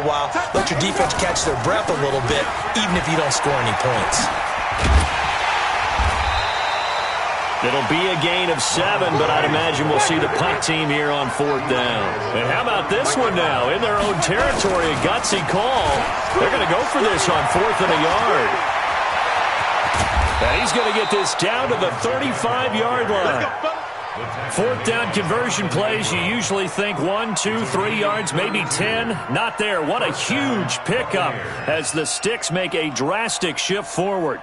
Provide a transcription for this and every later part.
while. Let your defense catch their breath a little bit, even if you don't score any points. It'll be a gain of 7, but I'd imagine we'll see the punt team here on 4th down. And how about this one now? In their own territory, a gutsy call. They're going to go for this on 4th and a yard. And he's going to get this down to the 35-yard line. 4th down conversion plays, you usually think 1, 2, 3 yards, maybe 10. Not there. What a huge pickup as the Sticks make a drastic shift forward.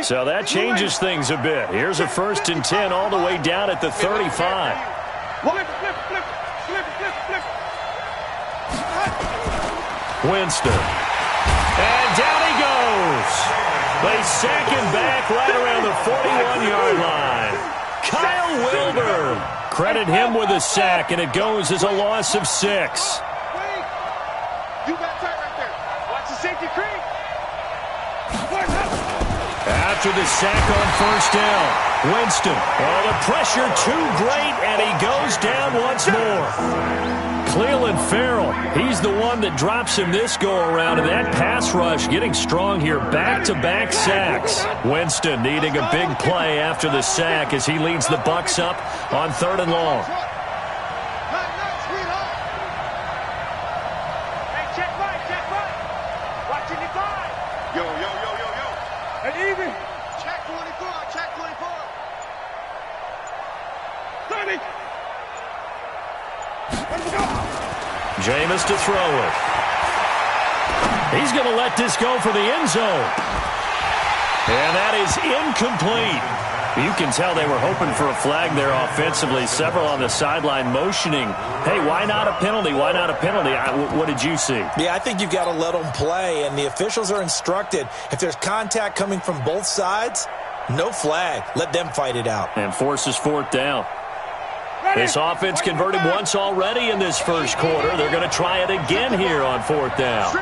So that changes things a bit. Here's a 1st and 10 all the way down at the 35. Winston. And down he goes. They sack him back right around the 41-yard line. Kyle Wilbur. Credit him with a sack, and it goes as a loss of 6. You got tight right there. Watch the safety creep. After the sack on 1st down, Winston. Oh, the pressure too great, and he goes down once more. Cleveland Farrell, he's the one that drops him this go-around, and that pass rush getting strong here. Back-to-back sacks. Winston needing a big play after the sack as he leads the Bucs up on 3rd and long. Jameis to throw it. He's going to let this go for the end zone. And that is incomplete. You can tell they were hoping for a flag there offensively. Several on the sideline motioning. Hey, why not a penalty? Why not a penalty? What did you see? Yeah, I think you've got to let them play, and the officials are instructed. If there's contact coming from both sides, no flag. Let them fight it out. And forces 4th down. This offense converted once already in this first quarter. They're going to try it again here on 4th down.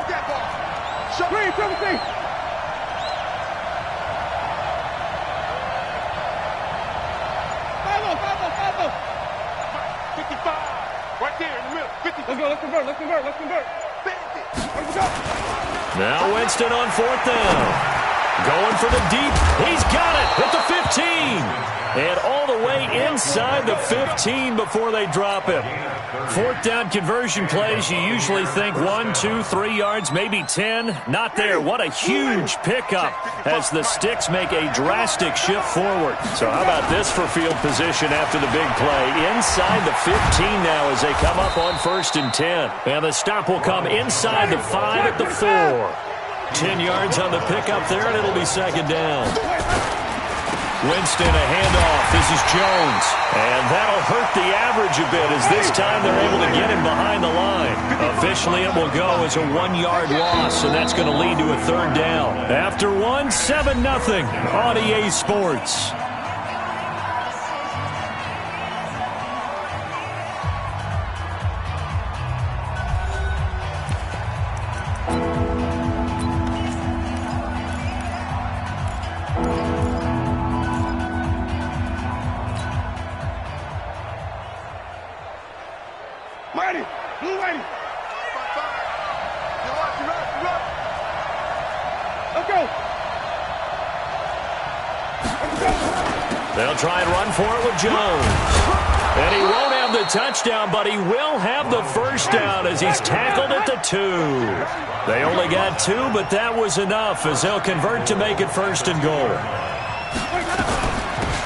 Now Winston on 4th down. Going for the deep. He's got it at the 15. And all the way inside the 15 before they drop him. 4th down conversion plays, you usually think 1, 2, 3 yards, maybe 10. Not there. What a huge pickup as the Sticks make a drastic shift forward. So how about this for field position after the big play? Inside the 15 now as they come up on 1st and 10. And the stop will come inside the 5 at the 4. 10 yards on the pickup there, and it'll be 2nd down. Winston, a handoff. This is Jones. And that'll hurt the average a bit as this time they're able to get him behind the line. Officially, it will go as a 1-yard loss, and that's going to lead to a 3rd down. After 1, 7-0 on EA Sports. They'll try and run for it with Jones. And he won't have the touchdown, but he will have the 1st down as he's tackled at the 2. They only got 2, but that was enough as they'll convert to make it 1st and goal.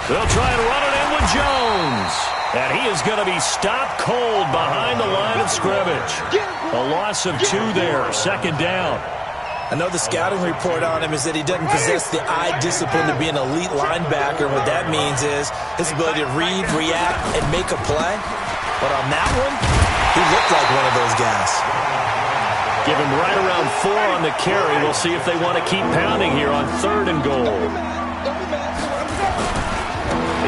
They'll try and run it in with Jones. And he is going to be stopped cold behind the line of scrimmage. A loss of 2 there, 2nd down. I know the scouting report on him is that he doesn't possess the eye discipline to be an elite linebacker. What that means is his ability to read, react, and make a play. But on that one, he looked like one of those guys. Give him right around 4 on the carry. We'll see if they want to keep pounding here on 3rd and goal.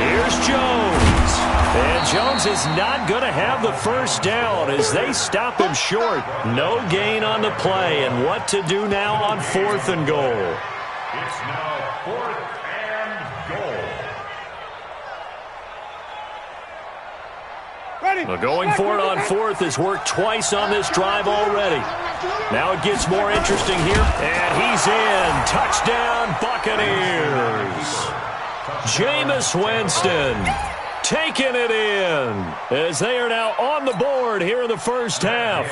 Here's Jones. And Jones is not going to have the 1st down as they stop him short. No gain on the play. And what to do now on 4th and goal? It's now 4th and Well, going for it on fourth has worked twice on this drive already. Now it gets more interesting here, and he's in. Touchdown, Buccaneers. Jameis Winston taking it in as they are now on the board here in the first half.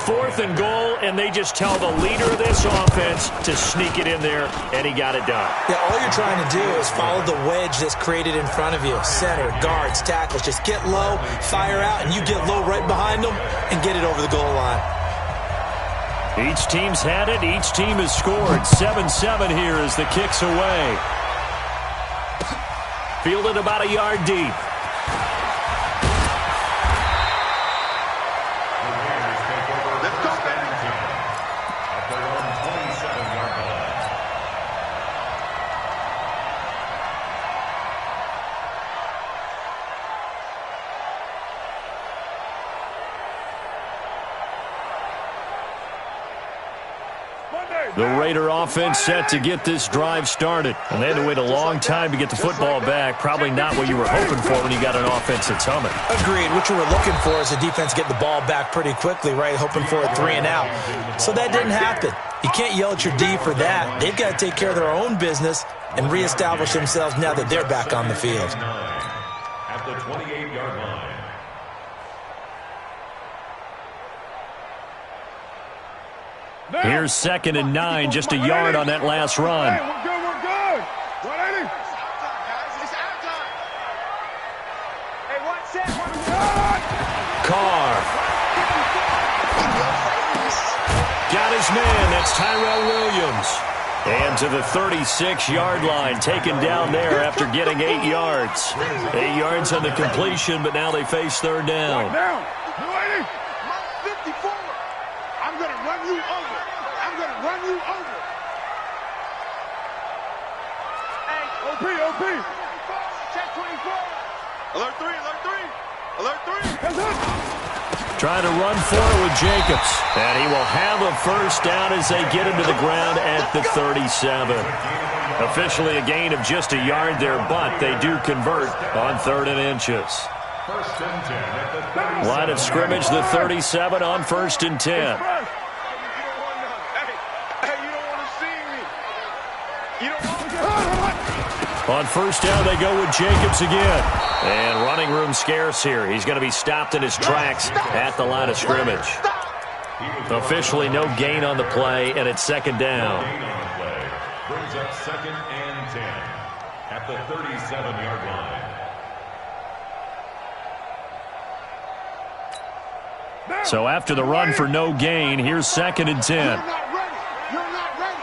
4th and goal, and they just tell the leader of this offense to sneak it in there, and he got it done. Yeah, all you're trying to do is follow the wedge that's created in front of you. Center, guards, tackles. Just get low, fire out, and you get low right behind them and get it over the goal line. Each team's had it. Each team has scored. 7-7 here as the kick's away. Fielded about a yard deep. The Raider offense set to get this drive started. And they had to wait a long time to get the football back. Probably not what you were hoping for when you got an offense that's humming. Agreed. What you were looking for is the defense get the ball back pretty quickly, right? Hoping for a 3 and out. So that didn't happen. You can't yell at your D for that. They've got to take care of their own business and reestablish themselves now that they're back on the field. At the 28-yard line. Here's 2nd and 9, just a yard on that last run. Hey, we're good, we're good. 180. It's out time. Hey, one set, one set. Carr. Got his man. That's Tyrell Williams. And to the 36-yard line, taken down there after getting 8 yards. 8 yards on the completion, but now they face 3rd down. Down. 280. 54. I'm going to run you over. I'm going to run you over. Hey, OP, OP. Check 24. Alert 3, alert 3. Alert 3. That's it. Trying to run forward with Jacobs. And he will have a first down as they get him to the ground at the 37. Officially a gain of just a yard there, but they do convert on 3rd and inches. First and 10 at the 37. Line of scrimmage, the 37 on 1st and 10. Hey, you don't want to see me. You don't want to. On 1st down, they go with Jacobs again. And running room scarce here. He's going to be stopped in his tracks at the line of scrimmage. Officially no gain on the play, and it's 2nd down. Gain on the play. Brings up 2nd and 10 at the 37-yard line. So after the run for no gain, here's 2nd and 10. You're not ready. You're not ready.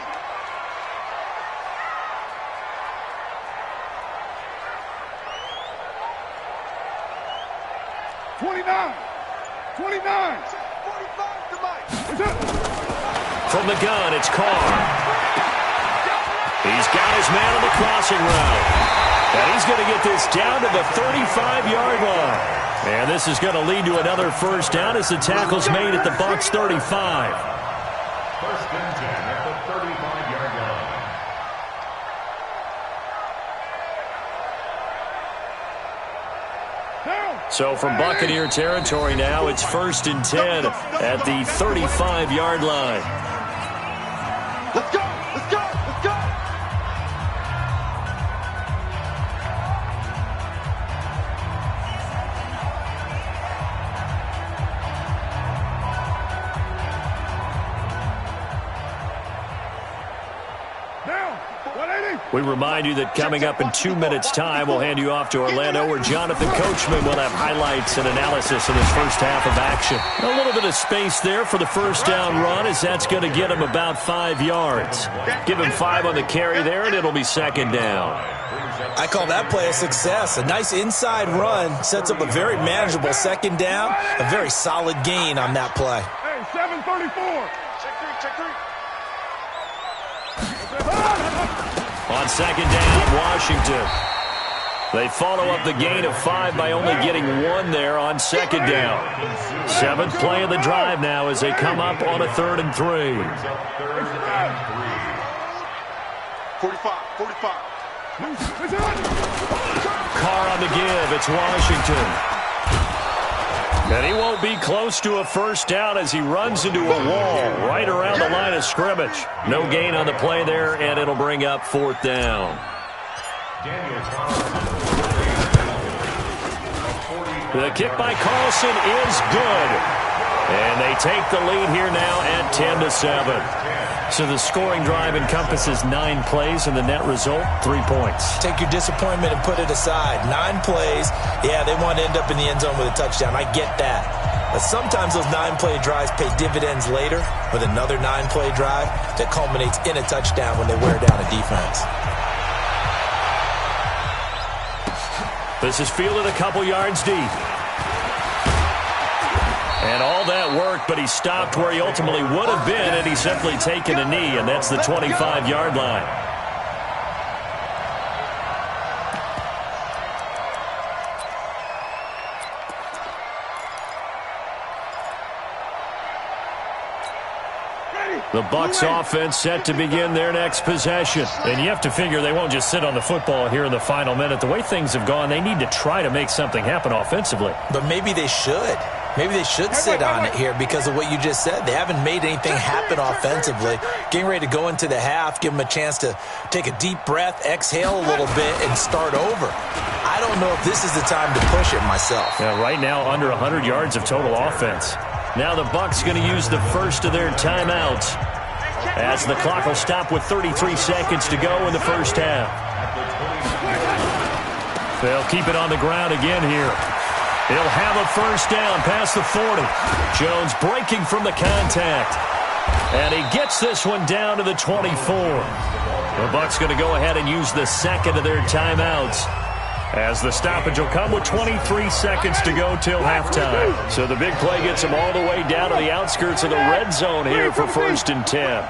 From the gun, it's Carr. He's got his man on the crossing route. And he's going to get this down to the 35-yard line. And this is going to lead to another first down as the tackle's made at the Bucs 35. First and 10 at the 35-yard line. So from Buccaneer territory now, it's 1st and 10 at the 35-yard line. Let's go. Let's go. Let's go. We remind you that coming up in 2 minutes' time, we'll hand you off to Orlando, where Jonathan Coachman will have highlights and analysis of this first half of action. A little bit of space there for the first down run, as that's going to get him about 5 yards. Give him 5 on the carry there, and it'll be 2nd down. I call that play a success. A nice inside run sets up a very manageable 2nd down, a very solid gain on that play. Hey, 734. Check 3. On 2nd down, Washington. They follow up the gain of 5 by only getting 1 there on 2nd down. 7th play of the drive now as they come up on a 3rd and 3. 45. Carr on the give. It's Washington. And he won't be close to a first down as he runs into a wall right around the line of scrimmage. No gain on the play there, and it'll bring up 4th down. The kick by Carlson is good. And they take the lead here now at 10-7. So the scoring drive encompasses 9 plays, and the net result, 3 points. Take your disappointment and put it aside. 9 plays. Yeah, they want to end up in the end zone with a touchdown. I get that. But sometimes those 9-play drives pay dividends later with another 9-play drive that culminates in a touchdown when they wear down a defense. This is fielded a couple yards deep. And all that worked, but he stopped where he ultimately would have been, and he's simply taken a knee, and that's the 25-yard line. The Bucs offense set to begin their next possession. And you have to figure they won't just sit on the football here in the final minute. The way things have gone, they need to try to make something happen offensively. But maybe they should. Maybe they should sit on it here because of what you just said. They haven't made anything happen offensively. Getting ready to go into the half, give them a chance to take a deep breath, exhale a little bit, and start over. I don't know if this is the time to push it myself. Yeah, right now under 100 yards of total offense. Now the Bucs going to use the first of their timeouts as the clock will stop with 33 seconds to go in the first half. They'll keep it on the ground again here. He'll have a first down past the 40. Jones breaking from the contact. And he gets this one down to the 24. The Bucs going to go ahead and use the second of their timeouts, as the stoppage will come with 23 seconds to go till halftime. So the big play gets them all the way down to the outskirts of the red zone here for 1st and 10.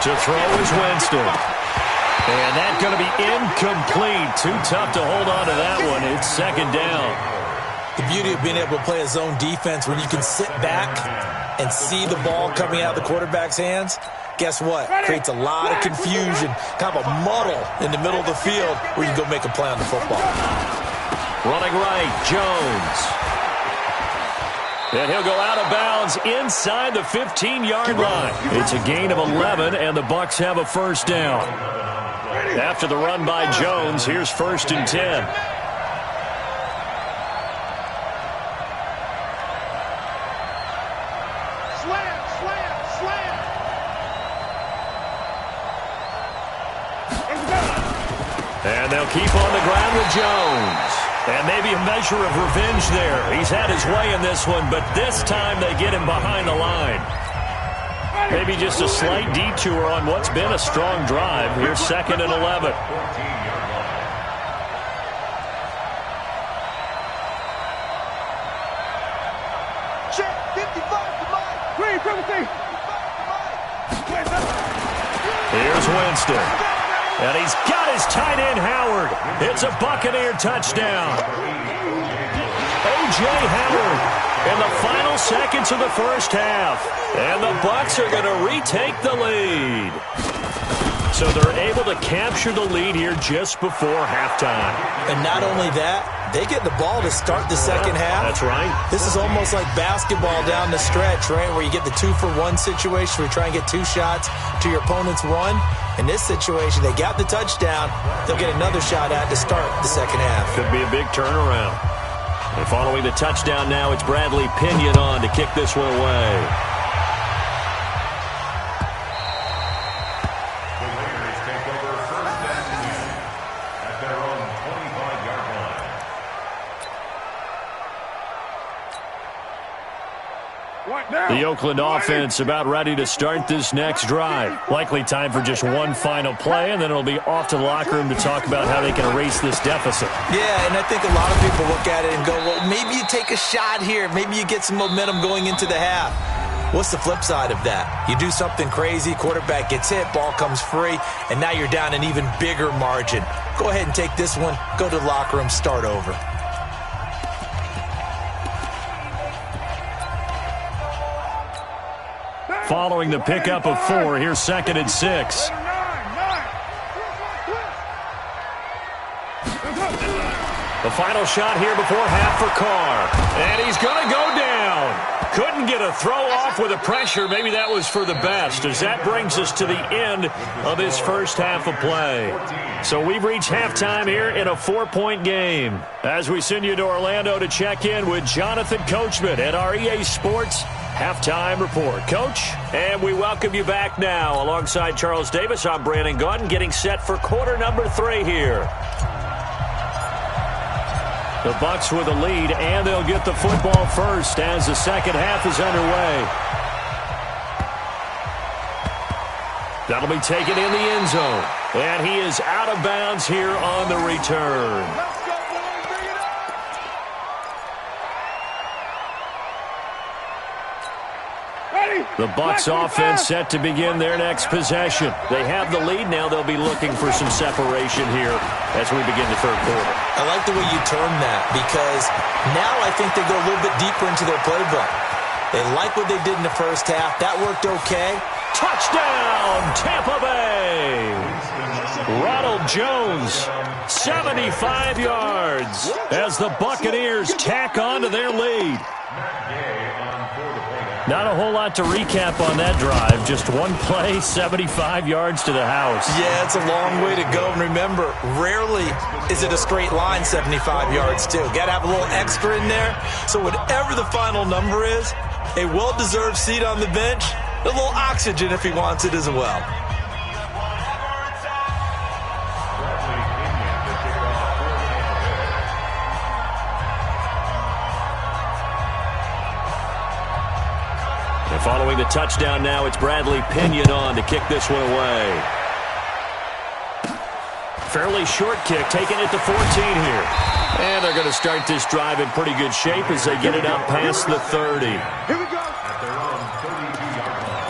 To throw is Winston. And that's going to be incomplete. Too tough to hold on to that one. It's 2nd down. The beauty of being able to play a zone defense when you can sit back and see the ball coming out of the quarterback's hands, guess what? Creates a lot of confusion, kind of a muddle in the middle of the field where you can go make a play on the football. Running right, Jones. And he'll go out of bounds inside the 15-yard line. It's a gain of 11, and the Bucs have a first down. After the run by Jones, here's 1st and 10. Slam, slam, slam. And they'll keep on the ground with Jones. And maybe a measure of revenge there. He's had his way in this one, but this time they get him behind the line. Maybe just a slight detour on what's been a strong drive. Here's 2nd and 11. Check, 55 to Mike. Green, 17. Here's Winston. And he's got his tight end, Howard. It's a Buccaneer touchdown. O.J. Howard in the final seconds of the first half. And the Bucs are going to retake the lead. So they're able to capture the lead here just before halftime. And not only that, they get the ball to start the second half. That's right. This is almost like basketball down the stretch, right, where you get the 2-for-1 situation where you try and get 2 shots to your opponent's 1. In this situation, they got the touchdown. They'll get another shot at to start the second half. Could be a big turnaround. And following the touchdown now, it's Bradley Pinion on to kick this one away. The Raiders take over 1st and 10 at their own 25-yard line. The Oakland offense about ready to start this next drive. Likely time for just one final play, and then it'll be off to the locker room to talk about how they can erase this deficit. Yeah, and I think a lot of people look at it and go, well, maybe you take a shot here. Maybe you get some momentum going into the half. What's the flip side of that? You do something crazy, quarterback gets hit, ball comes free, and now you're down an even bigger margin. Go ahead and take this one, go to the locker room, start over. Following the pickup of 4, here's 2nd and 6. The final shot here before half for Carr. And he's going to go down. Couldn't get a throw off with the pressure. Maybe that was for the best, as that brings us to the end of this first half of play. So we've reached halftime here in a 4-point game. As we send you to Orlando to check in with Jonathan Coachman at our EA Sports Halftime Report. Coach, and we welcome you back now. Alongside Charles Davis, I'm Brandon Gaudin, getting set for quarter number 3 here. The Bucks with a lead, and they'll get the football first as the second half is underway. That'll be taken in the end zone, and he is out of bounds here on the return. The Bucks offense set to begin their next possession. They have the lead now. They'll be looking for some separation here as we begin the third quarter. I like the way you term that, because now I think they go a little bit deeper into their playbook. They like what they did in the first half. That worked okay. Touchdown, Tampa Bay! Ronald Jones, 75 yards as the Buccaneers tack on to their lead. Not a whole lot to recap on that drive. Just one play, 75 yards to the house. Yeah, it's a long way to go. And remember, rarely is it a straight line 75 yards, too. Got to have a little extra in there. So whatever the final number is, a well-deserved seat on the bench, a little oxygen if he wants it as well. Following the touchdown now, it's Bradley Pinion on to kick this one away. Fairly short kick, taking it to 14 here. And they're going to start this drive in pretty good shape as they get it up past the 30. Here we go. At their own 32-yard line.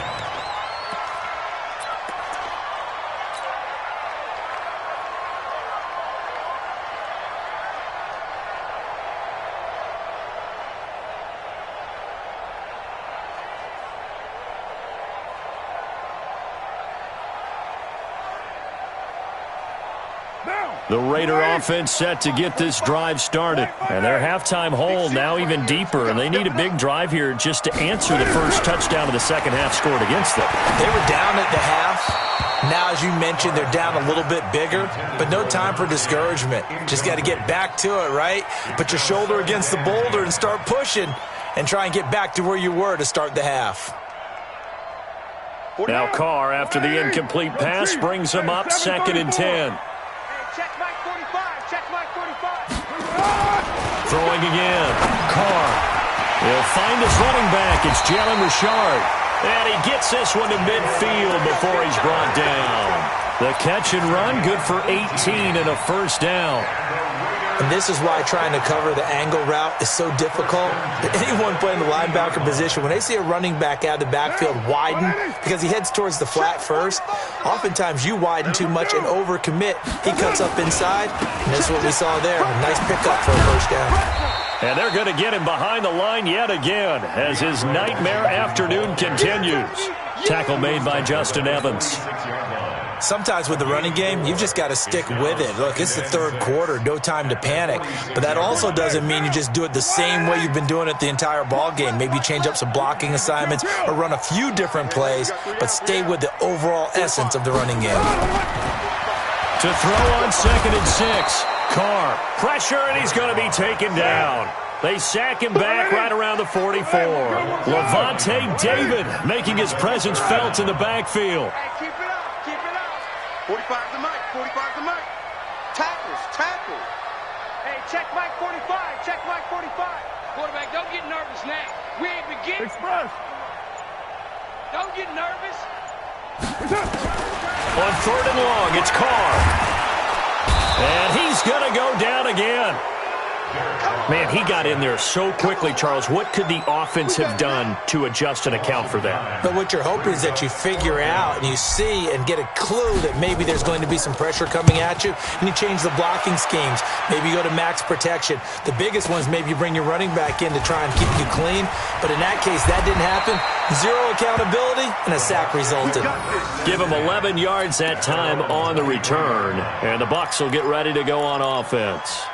The Raider offense set to get this drive started. And their halftime hole now even deeper, and they need a big drive here just to answer the first touchdown of the second half scored against them. They were down at the half. Now, as you mentioned, they're down a little bit bigger, but no time for discouragement. Just got to get back to it, right? Put your shoulder against the boulder and start pushing and try and get back to where you were to start the half. Now Carr, after the incomplete pass, brings them up 2nd and 10. Check Mike 45. Check Mike 45. Throwing again. Carr. He'll find his running back. It's Jalen Richard. And he gets this one to midfield before he's brought down. The catch and run, good for 18 and a first down. And this is why trying to cover the angle route is so difficult. Anyone playing the linebacker position, when they see a running back out of the backfield widen, because he heads towards the flat first, oftentimes you widen too much and overcommit. He cuts up inside, and that's what we saw there. A nice pickup for a first down. And they're going to get him behind the line yet again as his nightmare afternoon continues. Tackle made by Justin Evans. Sometimes with the running game, you've just got to stick with it. Look, it's the third quarter, no time to panic. But that also doesn't mean you just do it the same way you've been doing it the entire ball game. Maybe change up some blocking assignments or run a few different plays, but stay with the overall essence of the running game. To throw on 2nd and 6. Carr, pressure, and he's going to be taken down. They sack him back right around the 44. Levante David making his presence felt in the backfield. Hey, keep it up. Keep it up. 45 to Mike. 45 to Mike. Tackles. Hey, check Mike 45. Check Mike 45. Quarterback, don't get nervous now. We ain't beginning. Express. Don't get nervous. On 3rd and long, it's Carr. And he's going to go down again. Man, he got in there so quickly, Charles. What could the offense have done to adjust and account for that? But what you're hoping is that you figure out and you see and get a clue that maybe there's going to be some pressure coming at you, and you change the blocking schemes. Maybe you go to max protection. The biggest one is maybe you bring your running back in to try and keep you clean. But in that case, that didn't happen. Zero accountability, and a sack resulted. Give him 11 yards that time on the return, and the Bucs will get ready to go on offense.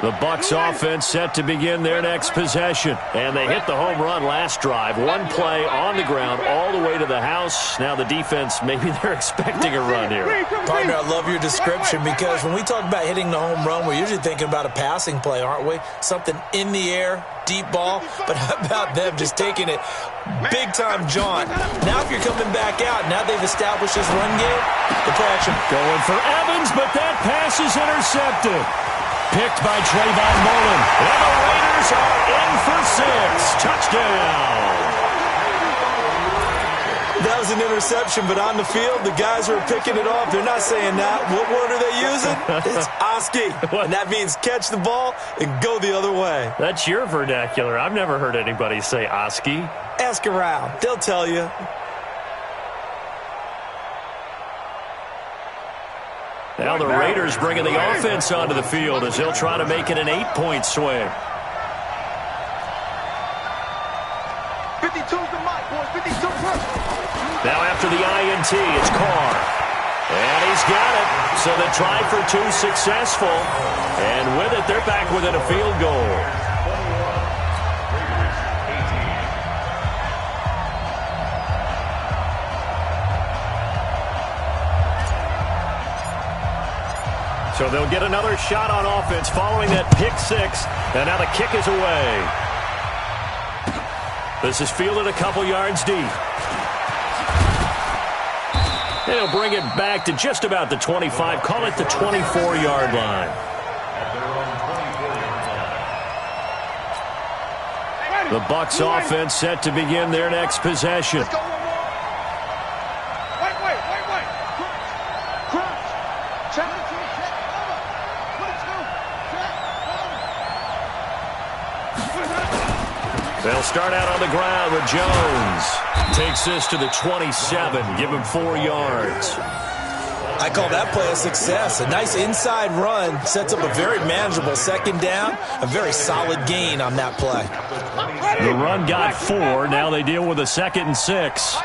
The Bucs offense set to begin their next possession. And they hit the home run last drive. One play on the ground all the way to the house. Now the defense, maybe they're expecting a run here. Partner, I love your description because when we talk about hitting the home run, we're usually thinking about a passing play, aren't we? Something in the air, deep ball. But how about them just taking it big-time jaunt? Now if you're coming back out, now they've established this run game, the play action. Going for Evans, but that pass is intercepted. Picked by Trayvon Mullen. And the Raiders are in for 6. Touchdown. That was an interception, but on the field, the guys who are picking it off, they're not saying that. What word are they using? It's Oski. And that means catch the ball and go the other way. That's your vernacular. I've never heard anybody say Oski. Ask around. They'll tell you. Now the Raiders bringing the offense onto the field as they'll try to make it an 8-point swing. 52's the mic, boys. 52 first. Now after the INT, it's Carr. And he's got it. So the try for 2 successful. And with it, they're back within a field goal. So they'll get another shot on offense following that pick 6. And now the kick is away. This is fielded a couple yards deep. They'll bring it back to just about the 25. Call it the 24-yard line. The Bucs offense set to begin their next possession. They'll start out on the ground with Jones. Takes this to the 27. Give him 4 yards. I call that play a success. A nice inside run sets up a very manageable second down. A very solid gain on that play. The run got 4. Now they deal with a 2nd and 6.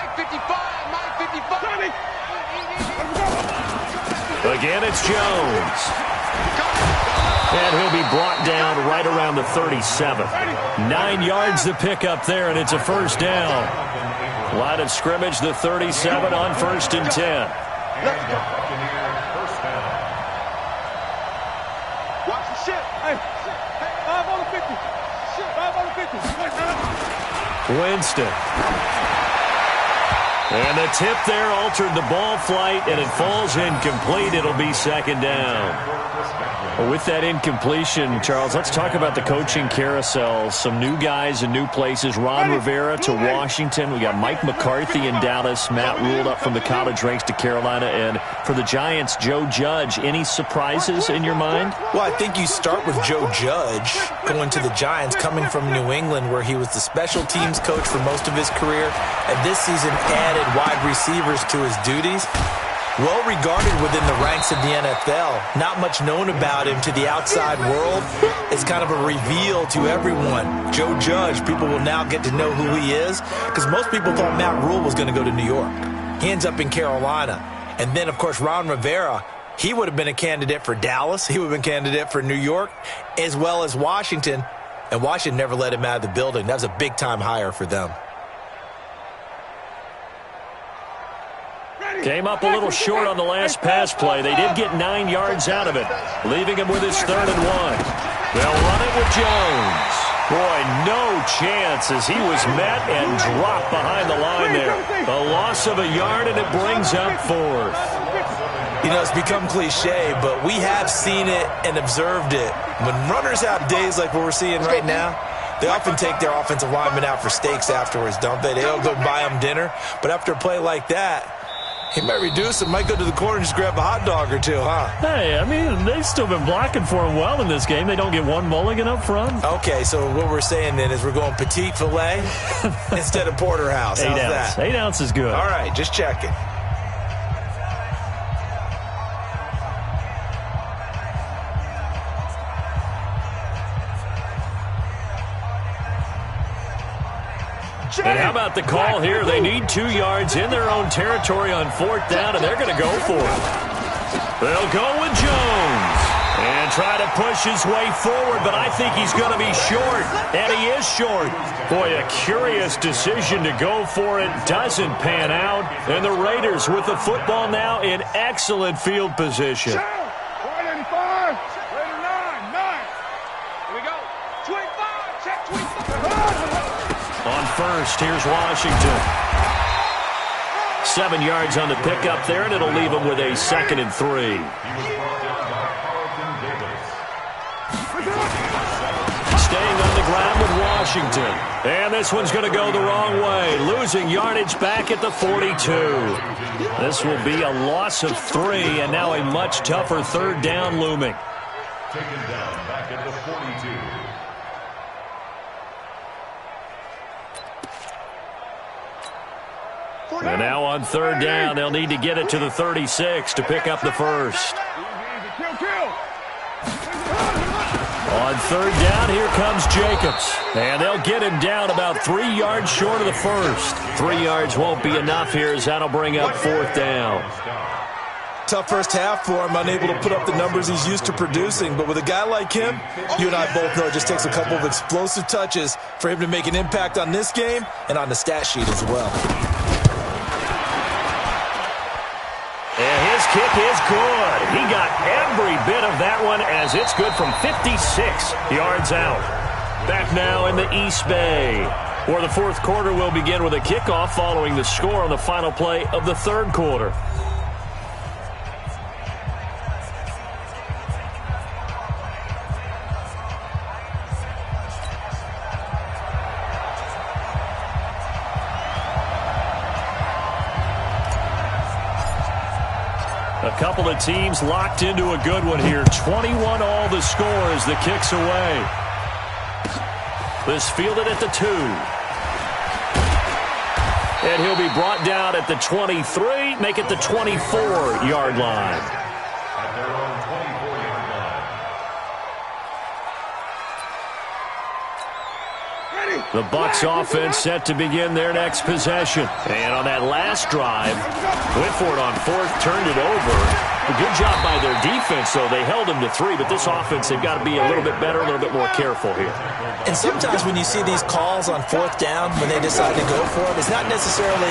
Again, it's Jones. And he'll be brought down right around the 37. 9 yards to pick up there, and it's a first down. Line of scrimmage, the 37 on 1st and 10. Watch the shit. Hey, 5 on the 50. 5 on the 50. Winston. And the tip there altered the ball flight, and it falls incomplete. It'll be 2nd down. Well, with that incompletion, Charles, let's talk about the coaching carousel. Some new guys in new places. Ron Rivera to Washington. We got Mike McCarthy in Dallas. Matt Rule up from the college ranks to Carolina. And for the Giants, Joe Judge. Any surprises in your mind? Well, I think you start with Joe Judge going to the Giants, coming from New England, where he was the special teams coach for most of his career. And this season added wide receivers to his duties. Well regarded within the ranks of the NFL. Not much known about him to the outside world. It's kind of a reveal to everyone. Joe Judge, people will now get to know who he is, because most people thought Matt Rule was going to go to New York. He ends up in Carolina. And then, of course, Ron Rivera, he would have been a candidate for Dallas. He would have been a candidate for New York, as well as Washington. And Washington never let him out of the building. That was a big-time hire for them. Came up a little short on the last pass play. They did get 9 yards out of it, leaving him with his 3rd and 1. They'll run it with Jones. Boy, no chance as he was met and dropped behind the line there. The loss of a yard, and it brings up 4th. You know, it's become cliche, but we have seen it and observed it. When runners have days like what we're seeing right now, they often take their offensive linemen out for steaks afterwards, don't they? They'll go buy them dinner. But after a play like that, he might reduce it, might go to the corner and just grab a hot dog or two, huh? Hey, I mean, they've still been blocking for him well in this game. They don't get one mulligan up front. Okay, so what we're saying then is we're going petite filet instead of porterhouse. How's that? 8 ounce is good. All right, just checking. And how about the call here? They need 2 yards in their own territory on 4th down, and they're going to go for it. They'll go with Jones. And try to push his way forward, but I think he's going to be short. And he is short. Boy, a curious decision to go for it. Doesn't pan out. And the Raiders with the football now in excellent field position. 185. Raider 9. Here we go. 25. Check 25. On first, here's Washington. 7 yards on the pickup there, and it'll leave him with a 2nd and 3. Staying on the ground with Washington. And this one's going to go the wrong way. Losing yardage back at the 42. This will be a loss of 3, and now a much tougher 3rd down looming. Taken down back at the 42. And now on 3rd down, they'll need to get it to the 36 to pick up the first. On 3rd down, here comes Jacobs. And they'll get him down about 3 yards short of the first. 3 yards won't be enough here as that'll bring up 4th down. Tough first half for him, unable to put up the numbers he's used to producing. But with a guy like him, you and I both know it just takes a couple of explosive touches for him to make an impact on this game and on the stat sheet as well. And his kick is good. He got every bit of that one as it's good from 56 yards out. Back now in the East Bay, where the 4th quarter will begin with a kickoff following the score on the final play of the 3rd quarter. A couple of teams locked into a good one here. 21 all the score as the kick's away. This fielded at the 2. And he'll be brought down at the 23, make it the 24-yard line. At their own 24-yard line. The Bucs offense set to begin their next possession. And on that last drive, went for it on 4th, turned it over. A good job by their defense, though. They held them to 3, but this offense, they've got to be a little bit better, a little bit more careful here. And sometimes when you see these calls on 4th down, when they decide to go for it, it's not necessarily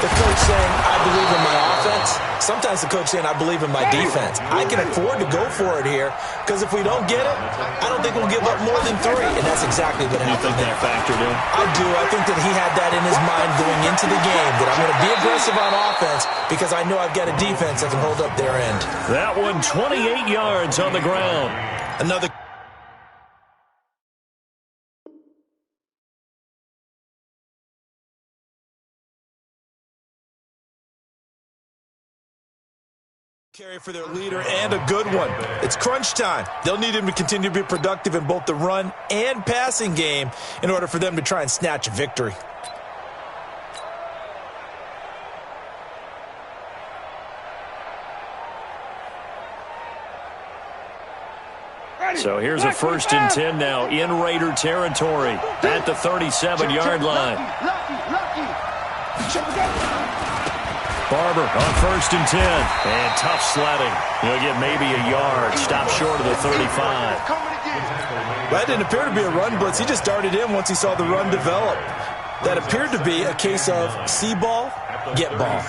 the coach saying, I believe in my offense. Sometimes the coach saying, I believe in my defense. I can afford to go for it here, because if we don't get it, I don't think we'll give up more than 3. And that's exactly what happened. You think that factored in? I do. I think that he had that in his mind going into the game, that I'm going to be aggressive on offense because I know I've got a defense that can hold up their end. That one, 28 yards on the ground. Another carry for their leader, and a good one. It's crunch time. They'll need him to continue to be productive in both the run and passing game in order for them to try and snatch a victory. So here's a 1st and 10 now in Raider territory at the 37-yard line. Barber on 1st and 10. And tough sledding. He'll get maybe a yard. Stop short of the 35. That didn't appear to be a run blitz. He just darted in once he saw the run develop. That appeared to be a case of see ball, get ball.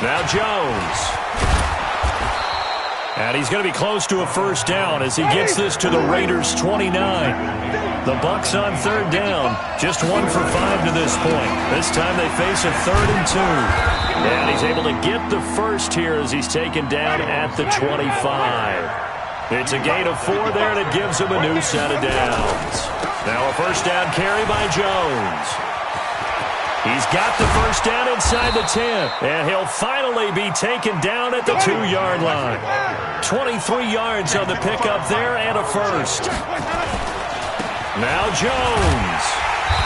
Now Jones. And he's going to be close to a 1st down as he gets this to the Raiders' 29. The Bucs on 3rd down. Just 1 for 5 to this point. This time they face a 3rd and 2. And he's able to get the first here as he's taken down at the 25. It's a gain of 4 there, and it gives him a new set of downs. Now a 1st down carry by Jones. He's got the 1st down inside the 10, and he'll finally be taken down at the 2-yard line. 23 yards on the pickup there and a 1st. Now Jones.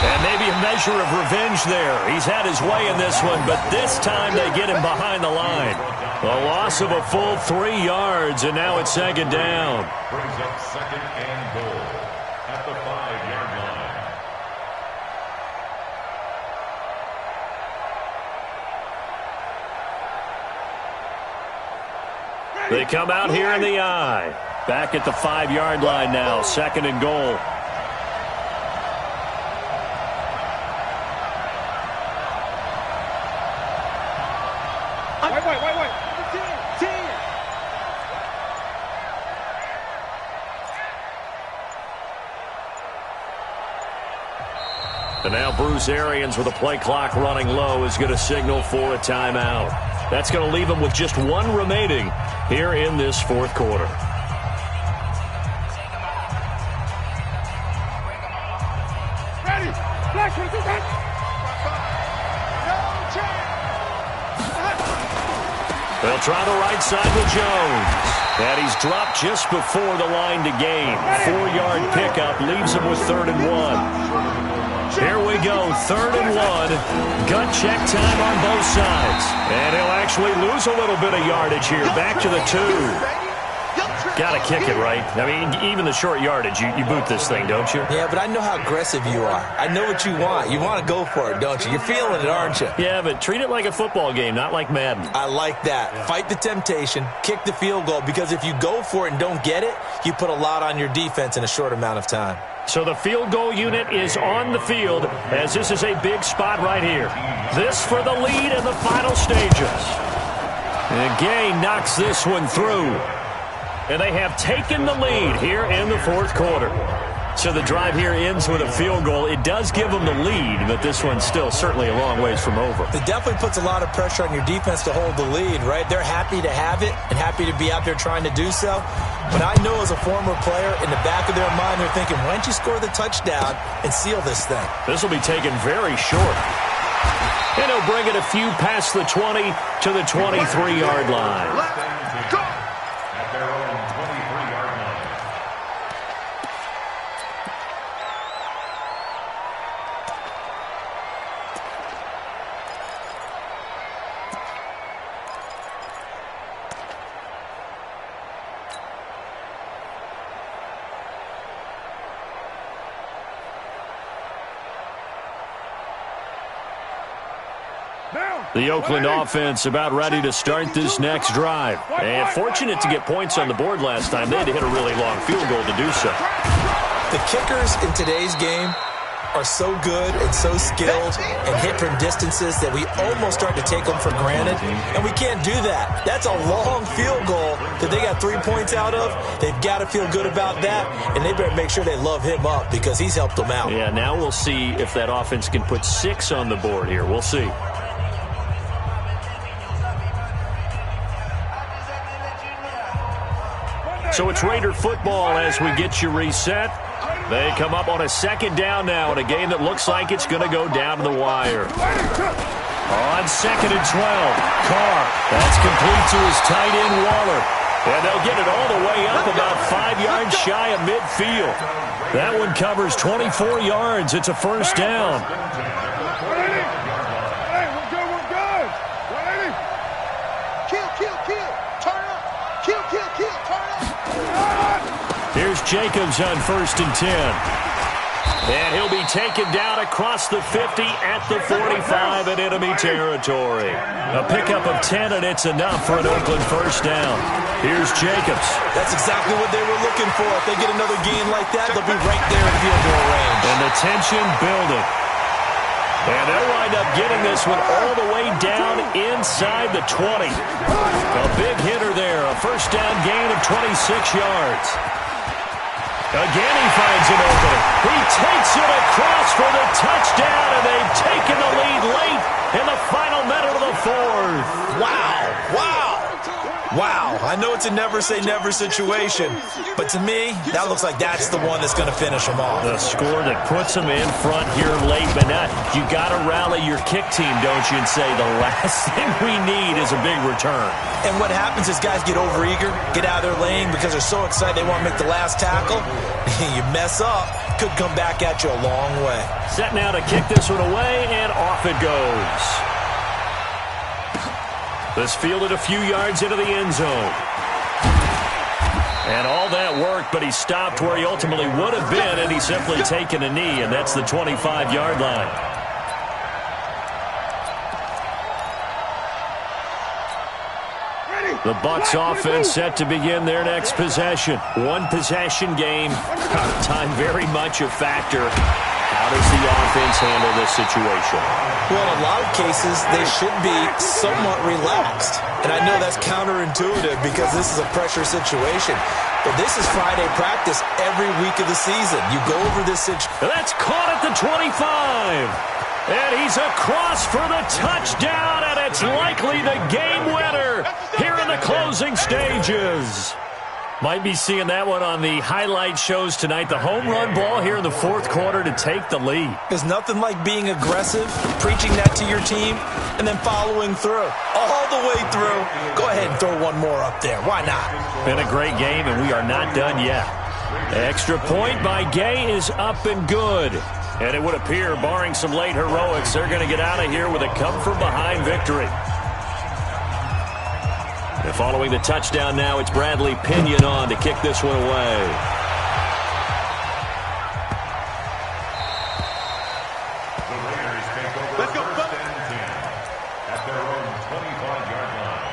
And maybe a measure of revenge there. He's had his way in this one, but this time they get him behind the line. A loss of a full 3 yards, and now it's 2nd down. Brings up 2nd and goal at the 5-yard line. They come out here in the I. Back at the 5-yard line now, 2nd and goal. Wait. And now Bruce Arians with a play clock running low is going to signal for a timeout. That's going to leave him with just 1 remaining here in this 4th quarter. Ready. Flash with the touch. No chance. They'll try the right side with Jones. And he's dropped just before the line to gain. 4-yard pickup leaves him with 3rd and 1. Here we go, 3rd and 1. Gut check time on both sides. And he'll actually lose a little bit of yardage here. Back to the 2. Got to kick it, right? I mean, even the short yardage, you boot this thing, don't you? Yeah, but I know how aggressive you are. I know what you want. You want to go for it, don't you? You're feeling it, aren't you? Yeah, but treat it like a football game, not like Madden. I like that. Fight the temptation, kick the field goal, because if you go for it and don't get it, you put a lot on your defense in a short amount of time. So the field goal unit is on the field as this is a big spot right here. This for the lead in the final stages. And Gay knocks this one through. And they have taken the lead here in the 4th quarter. So the drive here ends with a field goal. It does give them the lead, but this one's still certainly a long ways from over. It definitely puts a lot of pressure on your defense to hold the lead, right? They're happy to have it and happy to be out there trying to do so. But I know as a former player, in the back of their mind, they're thinking, why don't you score the touchdown and seal this thing? This will be taken very short. And he'll bring it a few past the 20 to the 23-yard line. Let's go. At their own 23-yard line. The Oakland offense about ready to start this next drive. And fortunate to get points on the board last time. They had to hit a really long field goal to do so. The kickers in today's game are so good and so skilled and hit from distances that we almost start to take them for granted. And we can't do that. That's a long field goal that they got 3 points out of. They've got to feel good about that, and they better make sure they love him up because he's helped them out. Yeah, now we'll see if that offense can put 6 on the board here. We'll see. So it's Raider football as we get you reset. They come up on a 2nd down now in a game that looks like it's going to go down to the wire. On 2nd and 12, Carr. That's complete to his tight end, Waller. And they'll get it all the way up about 5 yards shy of midfield. That one covers 24 yards. It's a 1st down. Here's Jacobs on 1st and 10. And he'll be taken down across the 50 at the 45 in enemy territory. A pickup of 10, and it's enough for an Oakland 1st down. Here's Jacobs. That's exactly what they were looking for. If they get another gain like that, they'll be right there in field goal range. And the tension building. And they'll wind up getting this one all the way down inside the 20. A big hitter there, a 1st down gain of 26 yards. Again, he finds an opening. He takes it across for the touchdown, and they've taken the lead late in the final minute of the 4th. Wow, I know it's a never-say-never situation, but to me, that looks like that's the one that's going to finish them off. The score that puts them in front here late, but not. You got to rally your kick team, don't you, and say the last thing we need is a big return. And what happens is guys get overeager, get out of their lane because they're so excited they want to make the last tackle. You mess up, could come back at you a long way. Set now to kick this one away, and off it goes. This fielded a few yards into the end zone. And all that worked, but he stopped where he ultimately would have been, and he's simply taken a knee, and that's the 25-yard line. Ready? The Bucs offense set to begin their next possession. One possession game. Time very much a factor. How does the offense handle this situation? Well, in a lot of cases, they should be somewhat relaxed. And I know that's counterintuitive because this is a pressure situation. But this is Friday practice every week of the season. You go over this situation. That's caught at the 25. And he's across for the touchdown, and it's likely the game winner here in the closing stages. Might be seeing that one on the highlight shows tonight. The home run ball here in the fourth quarter to take the lead. There's nothing like being aggressive, preaching that to your team, and then following through. All the way through. Go ahead and throw one more up there. Why not? Been a great game, and we are not done yet. Extra point by Gay is up and good. And it would appear, barring some late heroics, they're going to get out of here with a come-from-behind victory. And following the touchdown now, it's Bradley Pinion on to kick this one away. The Raiders take over first and 10 at their own 25-yard line.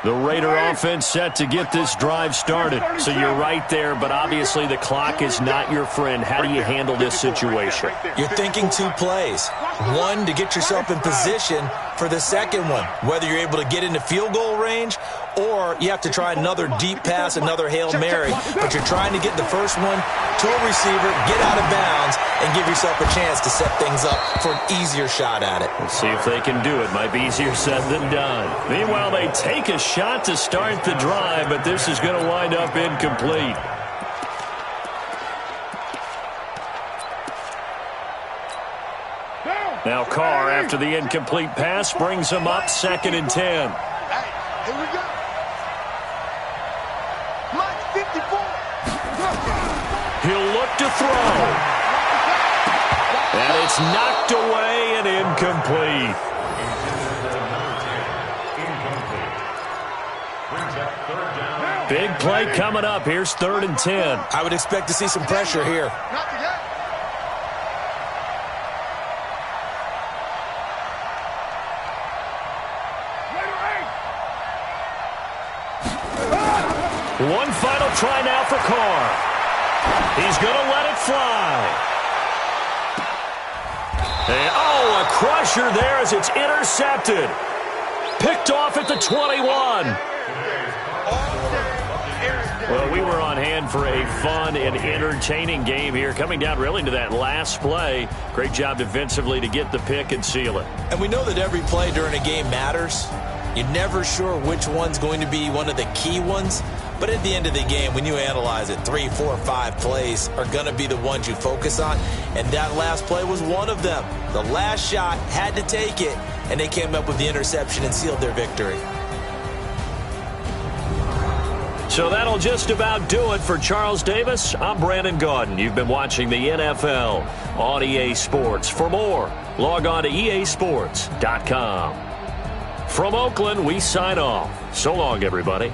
The Raider offense set to get this drive started. So you're right there, but obviously the clock is not your friend. How do you handle this situation? You're thinking two plays. One, to get yourself in position for the second one, whether you're able to get into field goal range or you have to try another deep pass, another Hail Mary. But you're trying to get the first one to a receiver, get out of bounds, and give yourself a chance to set things up for an easier shot at it. Let's see if they can do it. Might be easier said than done. Meanwhile, they take a shot to start the drive, but this is going to wind up incomplete. Now Carr, after the incomplete pass, brings him up 2nd and 10. Here we go. Mike 54. He'll look to throw. And it's knocked away and incomplete. Big play coming up. Here's 3rd and 10. I would expect to see some pressure here. Not yet. One final try now for Carr. He's going to let it fly. And, a crusher there as it's intercepted. Picked off at the 21. Well, we were on hand for a fun and entertaining game here. Coming down really to that last play. Great job defensively to get the pick and seal it. And we know that every play during a game matters. You're never sure which one's going to be one of the key ones. But at the end of the game, when you analyze it, 3, 4, 5 plays are going to be the ones you focus on. And that last play was one of them. The last shot had to take it, and they came up with the interception and sealed their victory. So that'll just about do it for Charles Davis. I'm Brandon Gaudin. You've been watching the NFL on EA Sports. For more, log on to easports.com. From Oakland, we sign off. So long, everybody.